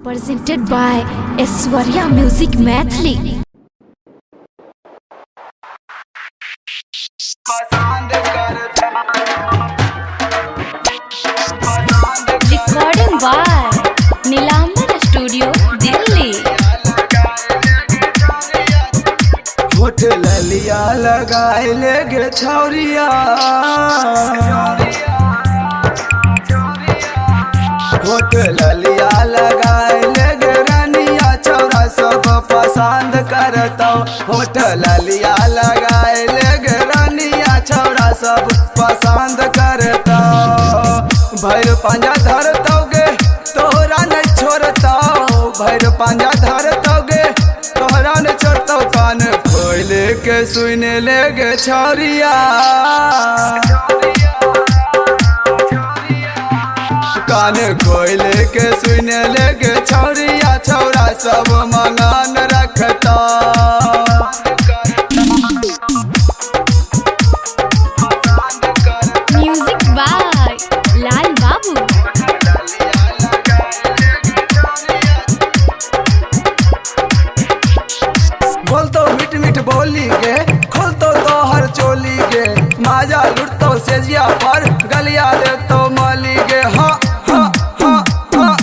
Presented by Aishwarya Music Mathli. Recording by Nilambar Studio, Delhi. होठ ललिया लगाए लेगे छौरिया, होठ ललिया लगाए लेगे रनिया, छौरा सब पसंद करता। होठ ललिया लगाए लेगे रनिया, छौरा सब पसंद करता। भैर पंजा धरतोगे तोहरा नहीं छोड़ता, भैर पंजा धरतोगे तोहरा नहीं छोड़ता। कान खोल के सुने लेगे छौरिया, कान खोल के सुने लेगे छौरिया, छौरा सब मंगान रखता। Music by Lal Babu. बोल तो मिट मिट बोली गे, खोल तो हर चोली गे, माजा लुटतो सेजिया पर गलिया दे तो माली गे। हाँ हाँ हाँ हाँ,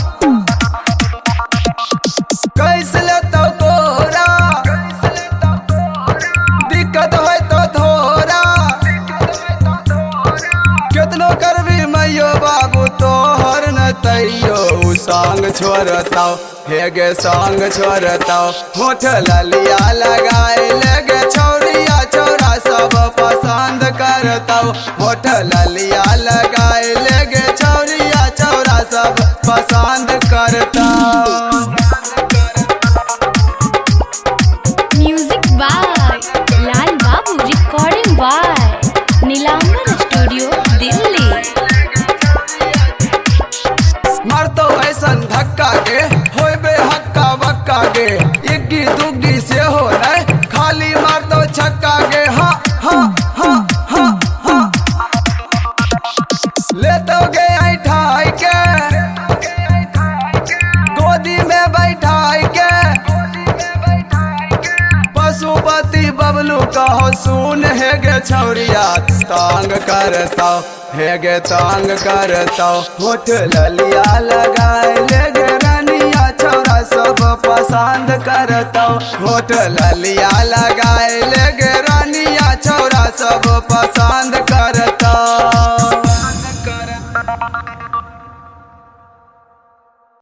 कैसे लेतो तोरा दिक्कत है तो थोड़ा, कितनो करबी मैयो बाबू तोहर न तैयो संग छोड़ता। हे गे संग छोड़ता। होठ ललिया लगाए लेगे छौरिया, छौरा सब पसंद करता। होठ ललिया लगाए लेगे छौरिया, छौरा सब पसंद करता। Music by Lal Babu. Recording by Nilambar Studio, Delhi. मारतो ऐसन धक्का के होबे हक्का बक्का गे, इग्गी दुग्गी से हो रहे खाली मारतो छक्का गे। हाँ हाँ हाँ हाँ हाँ, लेतो गे ऐठाई के गोदी में बैठाई के, पशुपति बबलू कहो सुन हे गे छौरिया, तांग करता हे गे तांग करता। होठ ललिया लगाए लेगे रनिया, छौरा सब पसंद करता। होठ ललिया लगाए लेगे रनिया, छौरा सब पसंद